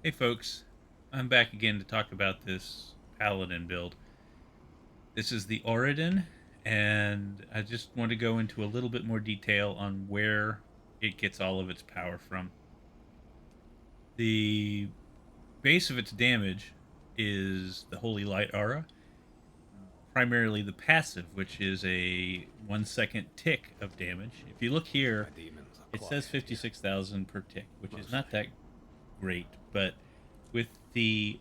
Hey folks, I'm back again to talk about this Paladin build. This is the Oridon, and I just want to go into a little bit more detail on where it gets all of its power from. The base of its damage is the Holy Light Aura, primarily the passive, which is a 1 second tick of damage. If you look My here, demons are it says quiet here, 56,000 per tick, which is not mostly. that great, but with the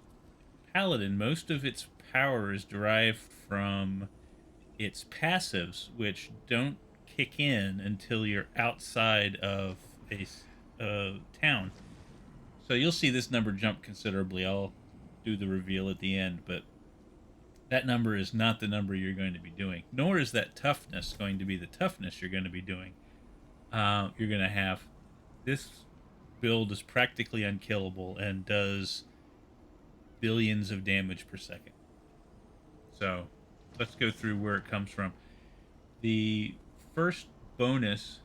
Paladin, most of its power is derived from its passives, which don't kick in until you're outside of a town. So you'll see this number jump considerably. I'll do the reveal at the end, but that number is not the number you're going to be doing, nor is that toughness going to be the toughness you're going to be doing. You're going to have this build is practically unkillable and does billions of damage per second. So let's go through where it comes from. The first bonus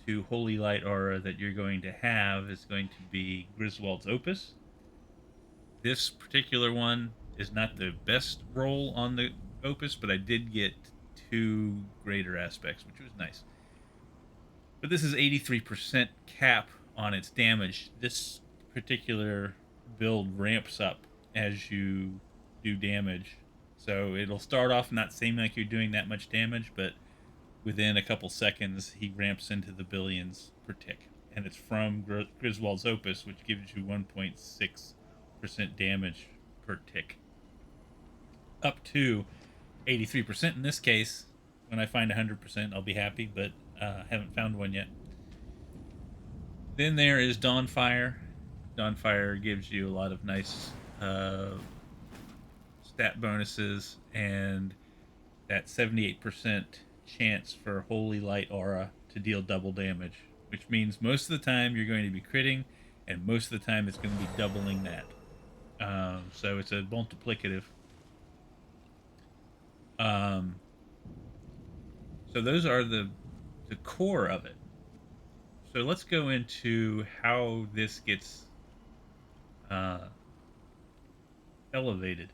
to Holy Light Aura that you're going to have is going to be Griswold's Opus. This particular one is not the best roll on the Opus, but I did get two greater aspects, which was nice. But this is 83% cap on its damage. This particular build ramps up as you do damage. So it'll start off not seeming like you're doing that much damage, but within a couple seconds, he ramps into the billions per tick. And it's from Griswold's Opus, which gives you 1.6% damage per tick. Up to 83% in this case. When I find 100%, I'll be happy, but haven't found one yet. Then there is Dawnfire. Dawnfire gives you a lot of nice stat bonuses and that 78% chance for Holy Light Aura to deal double damage, which means most of the time you're going to be critting, and most of the time it's going to be doubling that. So it's a multiplicative. Um, so those are the core of it. So let's go into how this gets uh, elevated.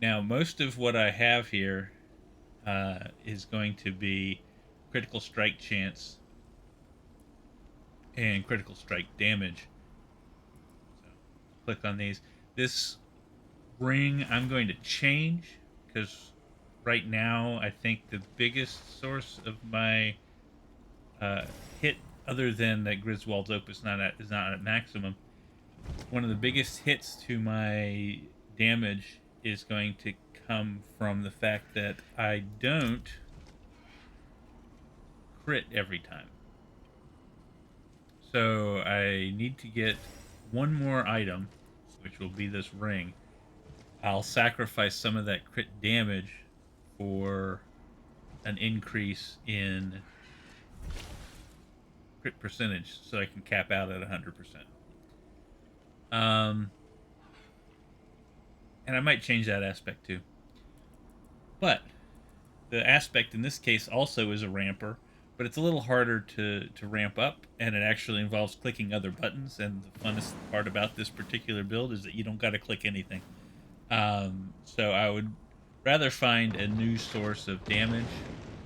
Now, most of what I have here is going to be critical strike chance and critical strike damage. So click on these. This ring I'm going to change because right now I think the biggest source of my uh, hit, other than that Griswold's Opus is not at maximum, one of the biggest hits to my damage is going to come from the fact that I don't crit every time. So I need to get one more item, which will be this ring. I'll sacrifice some of that crit damage for an increase in crit percentage so I can cap out at 100%. Um, and I might change that aspect too. But the aspect in this case also is a ramper, but it's a little harder to ramp up, and it actually involves clicking other buttons. And the funnest part about this particular build is that you don't got to click anything. So I would rather find a new source of damage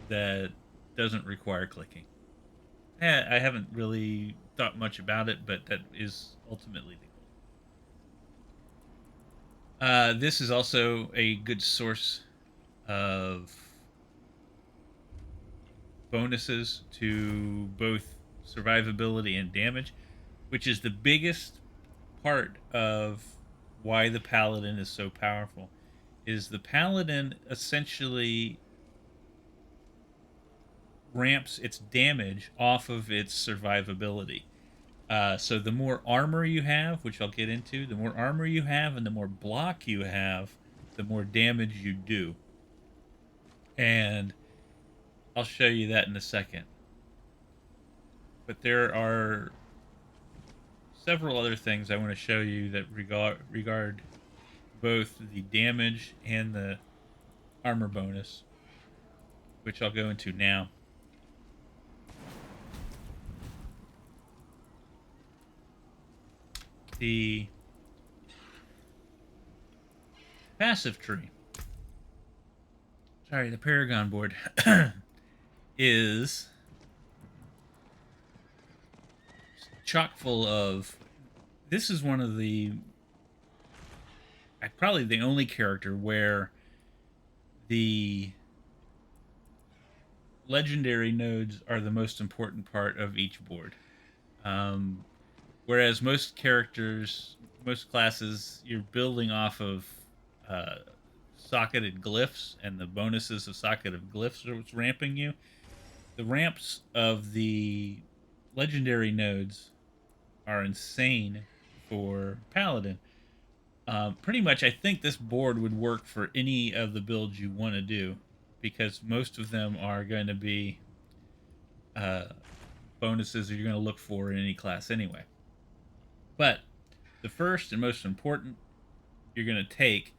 that doesn't require clicking. I haven't really thought much about it, but that is ultimately the goal. This is also a good source of bonuses to both survivability and damage, which is the biggest part of why the paladin is so powerful. Is the paladin essentially ramps its damage off of its survivability. So the more armor you have, which I'll get into, the more armor you have and the more block you have, the more damage you do. And I'll show you that in a second. But there are several other things I want to show you that regard both the damage and the armor bonus, which I'll go into now. The passive tree. Sorry, the Paragon board is chock full of. This is one of the. Probably the only character where the legendary nodes are the most important part of each board. Whereas most characters, most classes, you're building off of uh, socketed glyphs, and the bonuses of socketed glyphs are what's ramping you. The ramps of the legendary nodes are insane for Paladin. Pretty much, I think this board would work for any of the builds you want to do, because most of them are going to be uh, bonuses that you're going to look for in any class anyway. But the first and most important you're going to take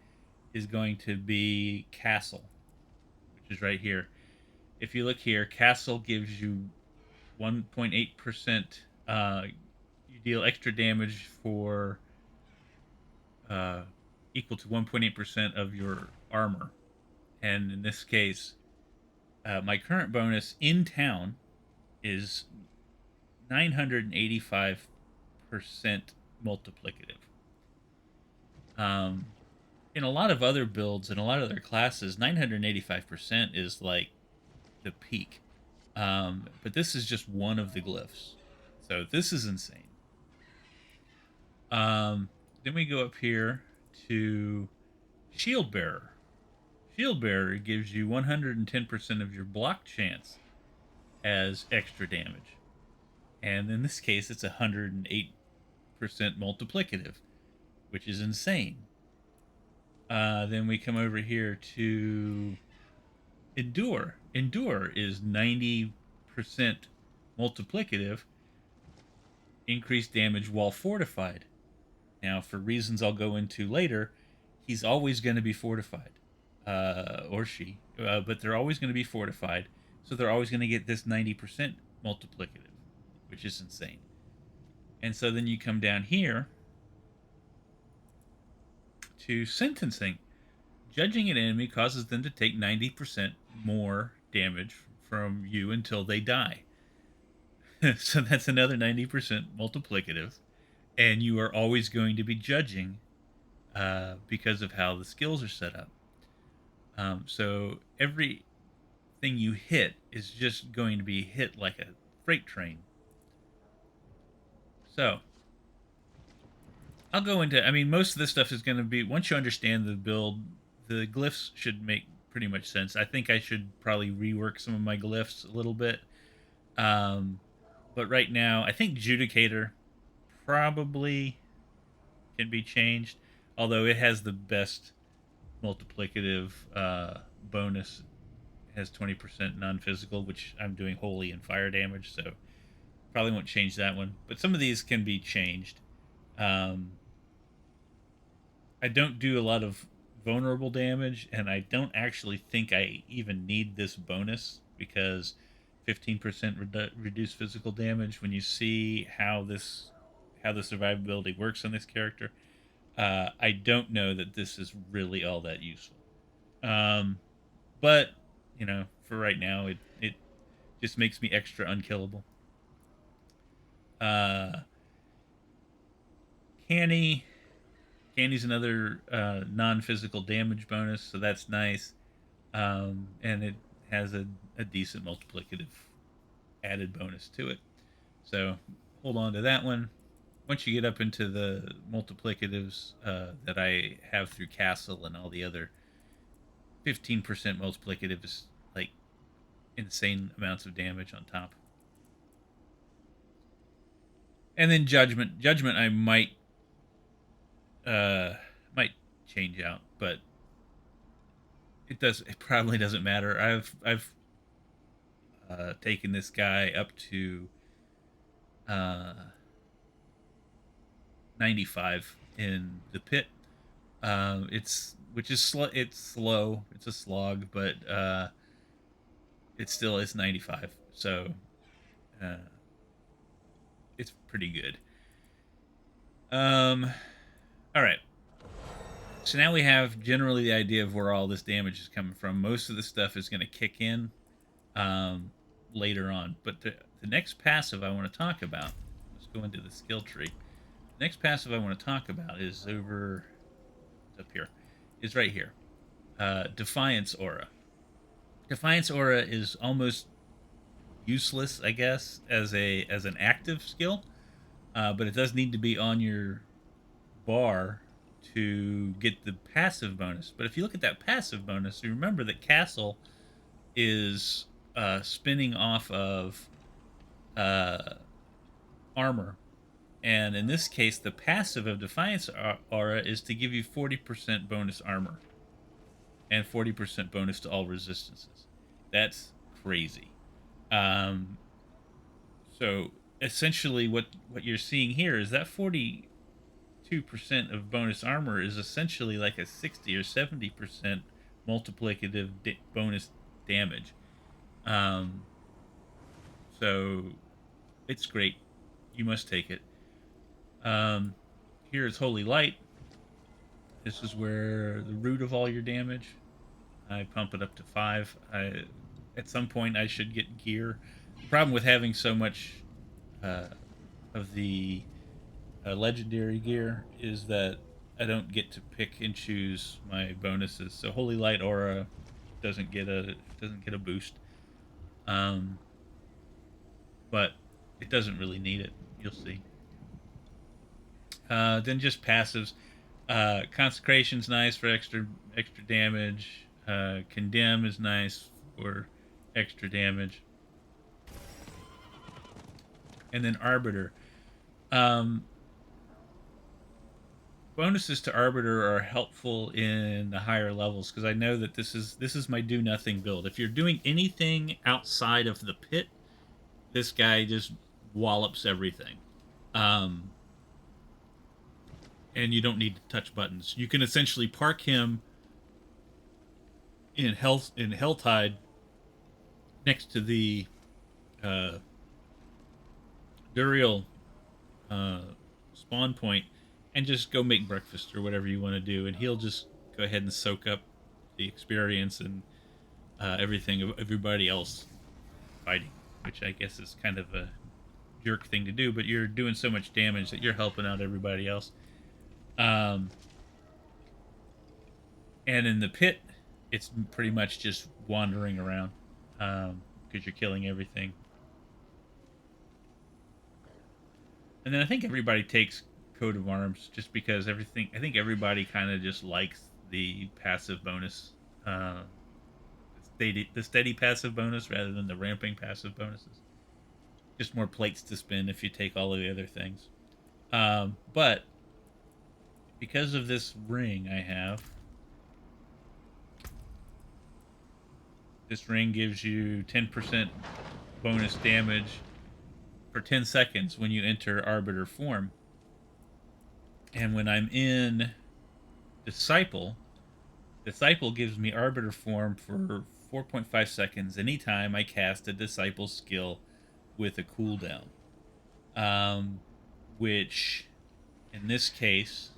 is going to be Castle, which is right here. If you look here, Castle gives you 1.8%. You deal extra damage for equal to 1.8% of your armor. And in this case, my current bonus in town is 985% multiplicative. In a lot of other builds and a lot of other classes, 985% is like the peak. But this is just one of the glyphs. So this is insane. Then we go up here to Shield Bearer. Shield Bearer gives you 110% of your block chance as extra damage. And in this case, it's 108% multiplicative, which is insane. Then we come over here to Endure. Endure is 90% multiplicative, increased damage while fortified. Now, for reasons I'll go into later, he's always going to be fortified, or she, but they're always going to be fortified, so they're always going to get this 90% multiplicative, which is insane. And so then you come down here to Sentencing. Judging an enemy causes them to take 90% more damage from you until they die. So that's another 90% multiplicative. And you are always going to be judging because of how the skills are set up. So everything you hit is just going to be hit like a freight train. So I'll go into, I mean, most of this stuff is going to be, once you understand the build, the glyphs should make pretty much sense. I think I should probably rework some of my glyphs a little bit. But right now, I think Judicator probably can be changed, although it has the best multiplicative bonus. It has 20% non-physical, which I'm doing holy and fire damage, so probably won't change that one. But some of these can be changed. I don't do a lot of vulnerable damage, and I don't actually think I even need this bonus, because 15% reduced physical damage. When you see how the survivability works on this character, I don't know that this is really all that useful. But you know, for right now, it just makes me extra unkillable. Canny's another non-physical damage bonus, so that's nice. And it has a decent multiplicative added bonus to it. So hold on to that one. Once you get up into the multiplicatives that I have through Castle and all the other, 15% multiplicative is like insane amounts of damage on top. And then Judgment. Judgment I might change out, but it probably doesn't matter. I've taken this guy up to 95 in the pit. It's slow. It's a slog, but it still is 95. So it's pretty good. All right. So now we have generally the idea of where all this damage is coming from. Most of the stuff is going to kick in um, later on. But the next passive I want to talk about, let's go into the skill tree. The next passive I want to talk about is over, up here, is right here. Defiance Aura. Defiance Aura is almost useless, I guess, as an active skill, but it does need to be on your bar to get the passive bonus. But if you look at that passive bonus, you remember that Castle is spinning off of uh, armor. And in this case, the passive of Defiance Aura is to give you 40% bonus armor and 40% bonus to all resistances. That's crazy. So essentially, what you're seeing here is that 42% of bonus armor is essentially like a 60 or 70% multiplicative bonus damage. So it's great. You must take it. Here is Holy Light. This is where the root of all your damage. I pump it up to 5. At some point, I should get gear. The problem with having so much of the legendary gear is that I don't get to pick and choose my bonuses. So Holy Light Aura doesn't get a boost, but it doesn't really need it. You'll see. Then just passives. Consecration's nice for extra damage. Condemn is nice for extra damage. And then Arbiter. Bonuses to Arbiter are helpful in the higher levels because I know that this is my do nothing build. If you're doing anything outside of the pit, this guy just wallops everything. And you don't need to touch buttons. You can essentially park him in Helltide next to the Duriel spawn point and just go make breakfast or whatever you want to do, and he'll just go ahead and soak up the experience and everything of everybody else fighting, which I guess is kind of a jerk thing to do, but you're doing so much damage that you're helping out everybody else. And in the pit, it's pretty much just wandering around because you're killing everything. And then I think everybody takes Coat of Arms just because everything. I think everybody kind of just likes the passive bonus, the steady passive bonus rather than the ramping passive bonuses. Just more plates to spin if you take all of the other things. But because of this ring I have, this ring gives you 10% bonus damage for 10 seconds when you enter Arbiter form. And when I'm in Disciple gives me Arbiter form for 4.5 seconds anytime I cast a Disciple skill with a cooldown. Which, in this case,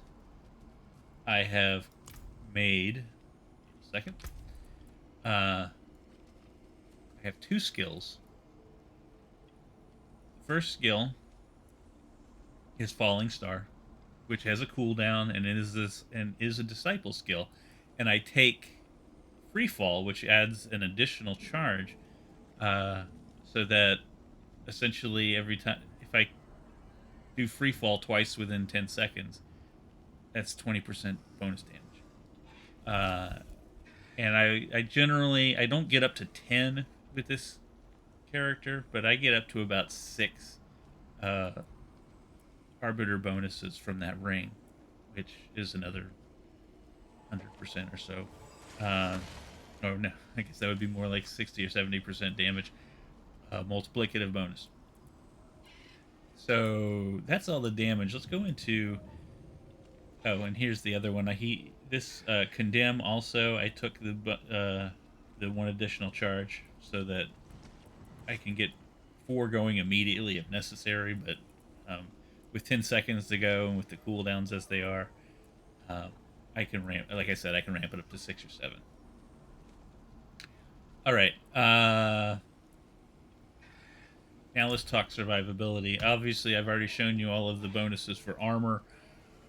I have made... Second. I have 2 skills. The first skill is Falling Star, which has a cooldown and is a Disciple skill, and I take Free Fall, which adds an additional charge, so that essentially every time if I do Free Fall twice within 10 seconds, that's 20% bonus damage. And I generally I don't get up to 10 with this character, but I get up to about 6 Arbiter bonuses from that ring, which is another 100% or so. Oh no, I guess that would be more like 60 or 70% damage, multiplicative bonus. So that's all the damage. Let's go into. Oh, and here's the other one. This condemn also. I took the one additional charge so that I can get 4 going immediately if necessary, but with 10 seconds to go and with the cooldowns as they are, I can ramp, like I said, I can ramp it up to 6 or 7. All right. Now let's talk survivability. Obviously, I've already shown you all of the bonuses for armor,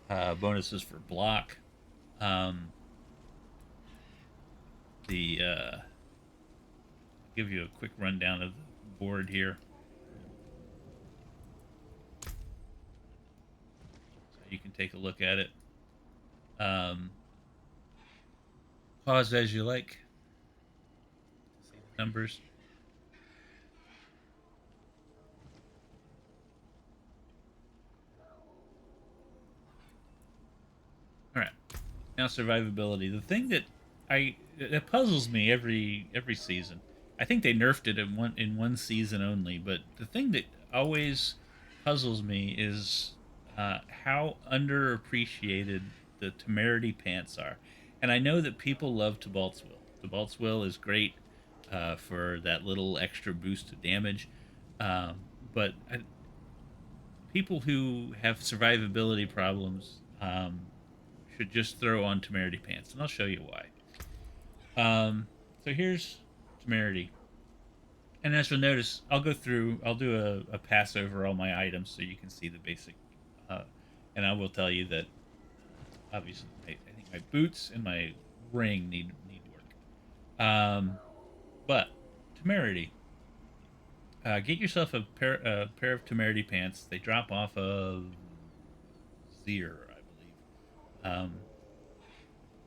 bonuses for block. The give you a quick rundown of the board here, so you can take a look at it. Pause as you like. See the numbers. All right. Now survivability. The thing that puzzles me every season. I think they nerfed it in one season only, but the thing that always puzzles me is how underappreciated the temerity pants are. And I know that people love Tibalt's Will. Tibalt's Will is great for that little extra boost to damage, um, but people who have survivability problems should just throw on temerity pants, and I'll show you why. So here's temerity, and as you'll notice, I'll do a pass over all my items so you can see the basic. And I will tell you that obviously I think my boots and my ring need work. But temerity, get yourself a pair of temerity pants. They drop off of Zier, I believe.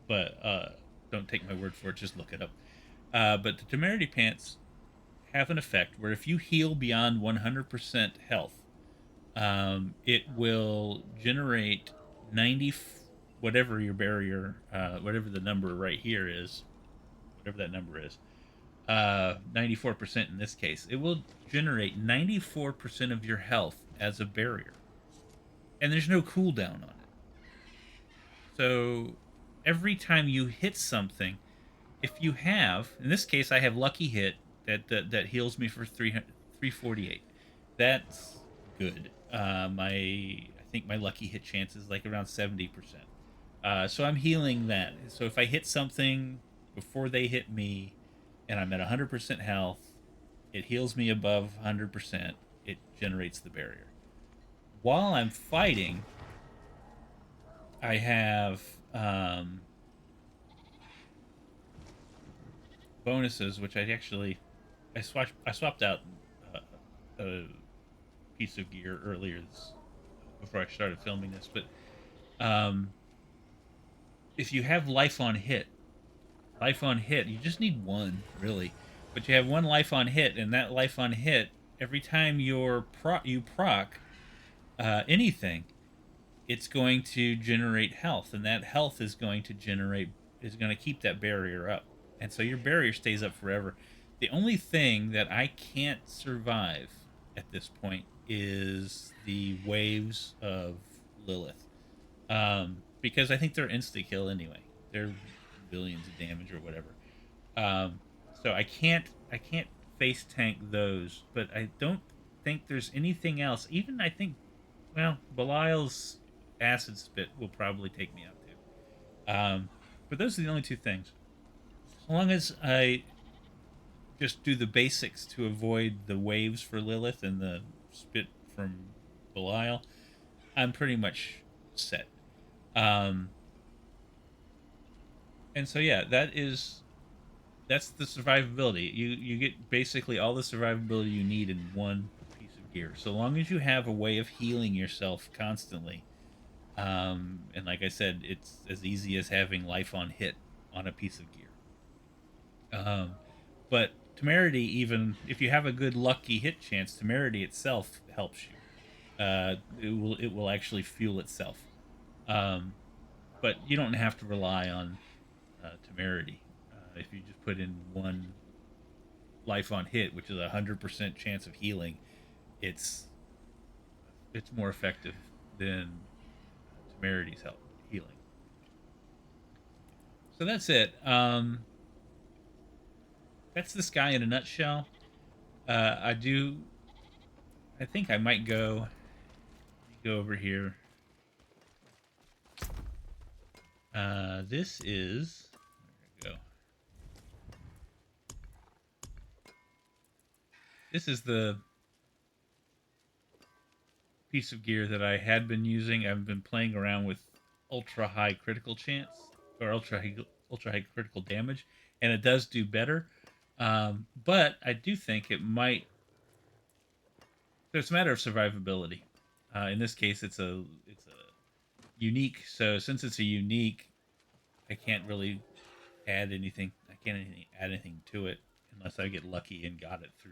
But don't take my word for it. Just look it up. But the temerity pants have an effect where if you heal beyond 100% health, it will generate 90, whatever your barrier, whatever the number right here is, whatever that number is, 94% in this case. It will generate 94% of your health as a barrier, and there's no cooldown on it. So every time you hit something, if you have, in this case, I have lucky hit that heals me for 348. That's good. I think my lucky hit chance is like around 70%. So I'm healing that. So if I hit something before they hit me, and I'm at 100% health, it heals me above 100%. It generates the barrier. While I'm fighting, I have bonuses, which I swapped out a piece of gear earlier before I started filming this. But if you have life on hit, you just need one really, but you have one life on hit, and that life on hit, every time you proc anything, it's going to generate health, and that health is going to keep that barrier up, and so your barrier stays up forever. The only thing that I can't survive at this point is the waves of Lilith, because I think they're insta-kill anyway. They're billions of damage or whatever. So I can't face tank those, but I don't think there's anything else. Even I think, well, Belial's acid spit will probably take me out too. But those are the only two things. As long as I just do the basics to avoid the waves for Lilith and the spit from Belial, I'm pretty much set. Um, and so yeah, that's the survivability. You get basically all the survivability you need in one piece of gear. So long as you have a way of healing yourself constantly, and like I said, it's as easy as having life on hit on a piece of gear. Um, but temerity, even if you have a good lucky hit chance, temerity itself helps you. It will actually fuel itself. Um, but you don't have to rely on temerity. If you just put in one life on hit, which is 100% chance of healing, it's it's more effective than temerity's help healing. So that's it. That's this guy in a nutshell. I do. I think I might go over here. This is, there we go. This is the piece of gear that I had been using. I've been playing around with ultra high critical chance or ultra high critical damage, and it does do better. But I do think it might. So it's a matter of survivability. In this case, it's a unique. So since it's a unique, I can't really add anything. I can't add anything to it unless I get lucky and got it through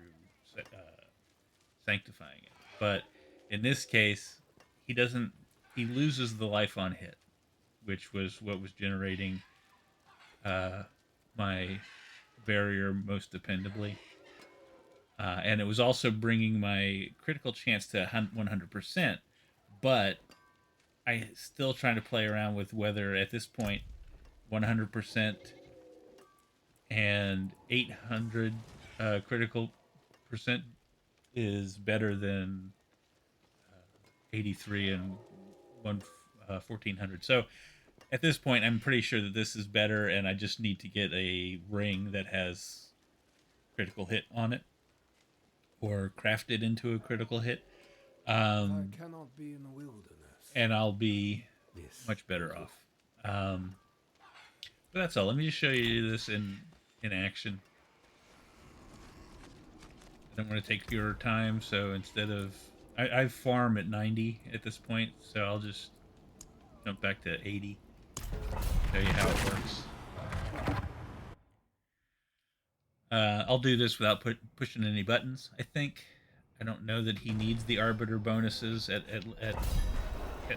sanctifying it. But in this case, he doesn't. He loses the life on hit, which was what was generating uh, my barrier most dependably, and it was also bringing my critical chance to 100%. But I still trying to play around with whether at this point 100% and 800 critical percent is better than 83 and 1400. So at this point, I'm pretty sure that this is better, and I just need to get a ring that has critical hit on it or craft it into a critical hit. I cannot be in the wilderness. And I'll be much better off. But that's all. Let me just show you this in action. I don't want to take your time, so instead of I farm at 90 at this point, so I'll just jump back to 80. Show you how it works. I'll do this without pushing any buttons. I think. I don't know that he needs the arbiter bonuses at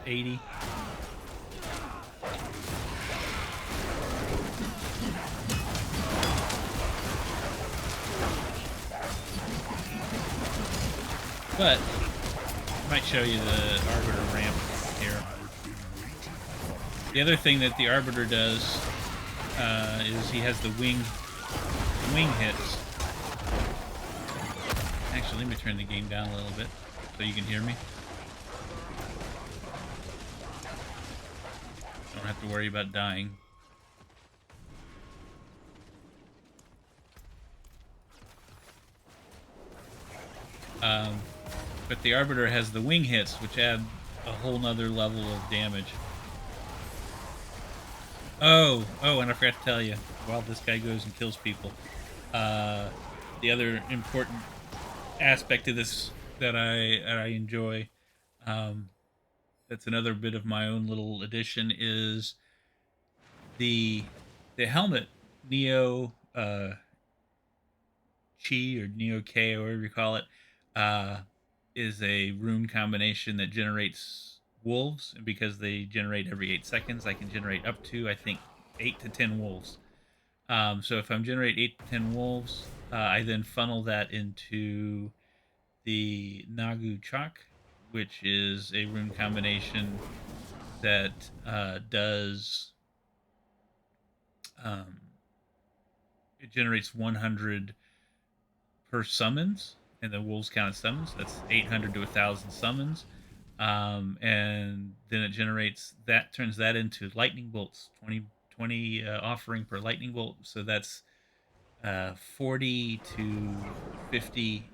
80. But I might show you the arbiter ramp here. The other thing that the arbiter does is he has the wing hits. Actually, let me turn the game down a little bit so you can hear me. Don't have to worry about dying. But the arbiter has the wing hits, which add a whole nother level of damage. Oh, and I forgot to tell you, while this guy goes and kills people, the other important aspect of this that I enjoy, that's another bit of my own little addition, is the helmet, Neo Chi or Neo K, or whatever you call it, is a rune combination that generates wolves, and because they generate every 8 seconds, I can generate up to, I think, 8 to 10 wolves. So if I'm generating 8 to 10 wolves, I then funnel that into the Nagu Chak, which is a rune combination that does it generates 100 per summons, and the wolves count as summons. That's 800 to 1,000 summons. And then it generates that, turns that into lightning bolts, 20 offering per lightning bolt. So that's 40 to 50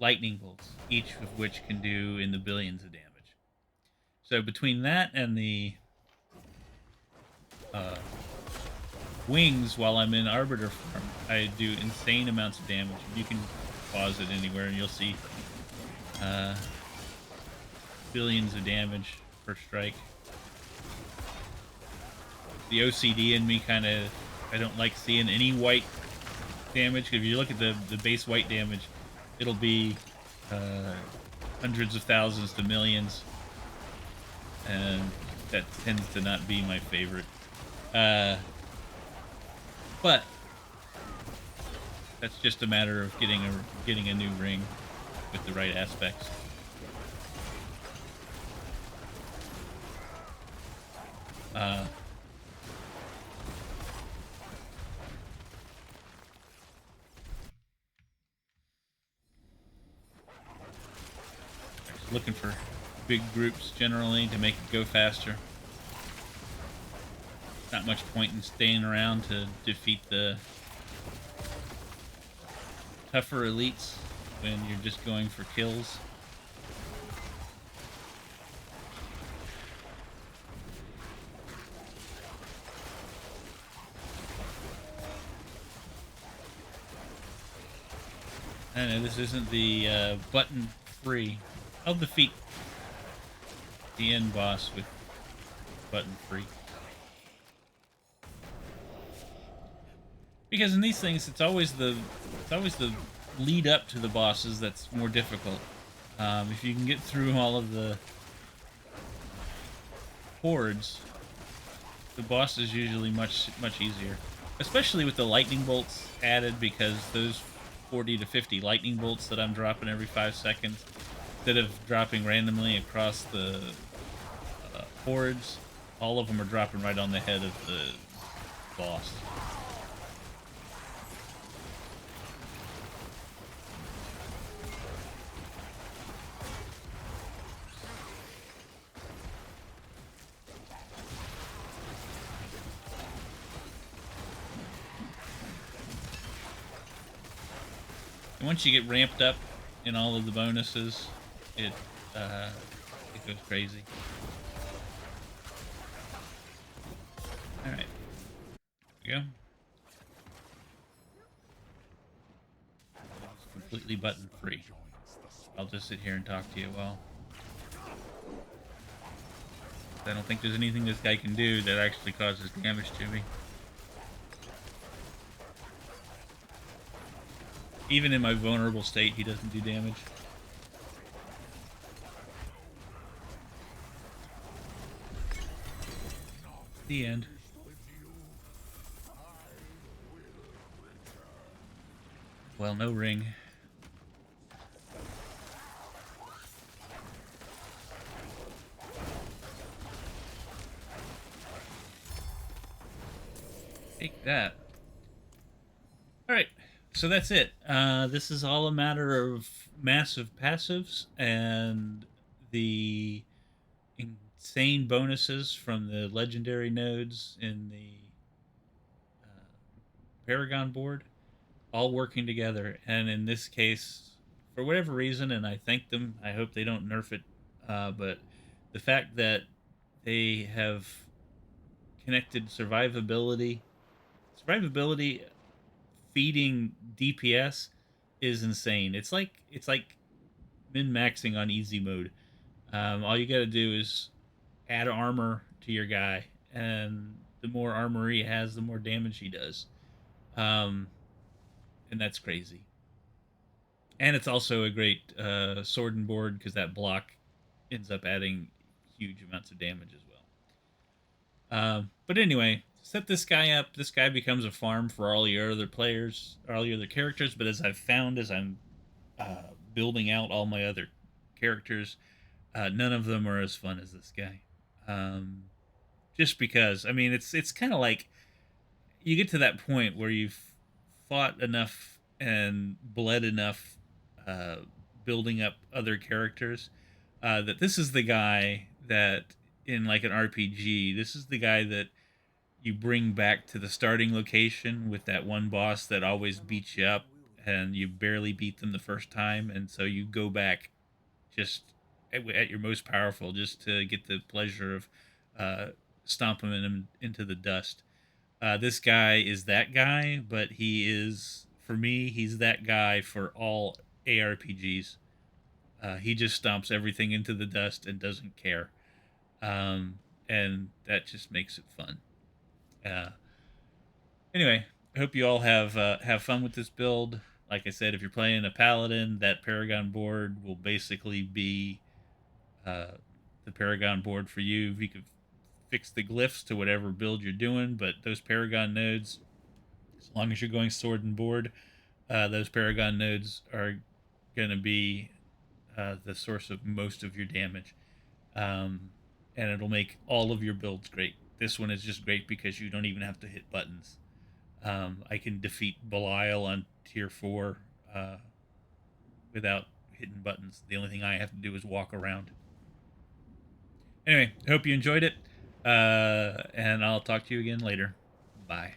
lightning bolts, each of which can do in the billions of damage. So between that and the wings, while I'm in Arbiter form, I do insane amounts of damage. You can pause it anywhere and you'll see billions of damage per strike. The OCD in me kind of, I don't like seeing any white damage. If you look at the base white damage, it'll be hundreds of thousands to millions, and that tends to not be my favorite. But that's just a matter of getting a new ring with the right aspects. Looking for big groups generally to make it go faster. not much point in staying around to defeat the tougher elites when you're just going for kills. I know this isn't the button free. I'll defeat the end boss with button free. Because in these things, it's always the lead up to the bosses that's more difficult. If you can get through all of the hordes, the boss is usually much easier. Especially with the lightning bolts added, because those 40 to 50 lightning bolts that I'm dropping every 5 seconds, instead of dropping randomly across the hordes, all of them are dropping right on the head of the boss. And once you get ramped up in all of the bonuses, it goes crazy. All right, there we go. It's completely button free. I'll just sit here and talk to you while. I don't think there's anything this guy can do that actually causes damage to me. Even in my vulnerable state, he doesn't do damage. The end. Well, no ring. Take that. Alright, so that's it. This is all a matter of massive passives and the insane bonuses from the legendary nodes in the Paragon board all working together. And in this case, for whatever reason, and I thank them, I hope they don't nerf it, but the fact that they have connected survivability feeding DPS is insane. It's like min-maxing on easy mode. All you got to do is add armor to your guy, and the more armor he has, the more damage he does. And that's crazy. And it's also a great sword and board, because that block ends up adding huge amounts of damage as well. But anyway, set this guy up. This guy becomes a farm for all your other players, or all your other characters. But as I've found, as I'm building out all my other characters, none of them are as fun as this guy. Just because, I mean, it's kind of like you get to that point where you've fought enough and bled enough, building up other characters, that this is the guy that, in like an RPG, this is the guy that you bring back to the starting location with that one boss that always beats you up and you barely beat them the first time, and so you go back just at your most powerful, just to get the pleasure of stomping him into the dust. This guy is that guy, but he is, for me, he's that guy for all ARPGs. He just stomps everything into the dust and doesn't care, and that just makes it fun. Uh, anyway, I hope you all have fun with this build. Like I said, if you're playing a paladin, that Paragon board will basically be uh, the Paragon board for you. You could fix the glyphs to whatever build you're doing, but those Paragon nodes, as long as you're going sword and board, those Paragon nodes are going to be the source of most of your damage. And it'll make all of your builds great. This one is just great because you don't even have to hit buttons. I can defeat Belial on tier 4 without hitting buttons. The only thing I have to do is walk around. Anyway, I hope you enjoyed it. And I'll talk to you again later. Bye.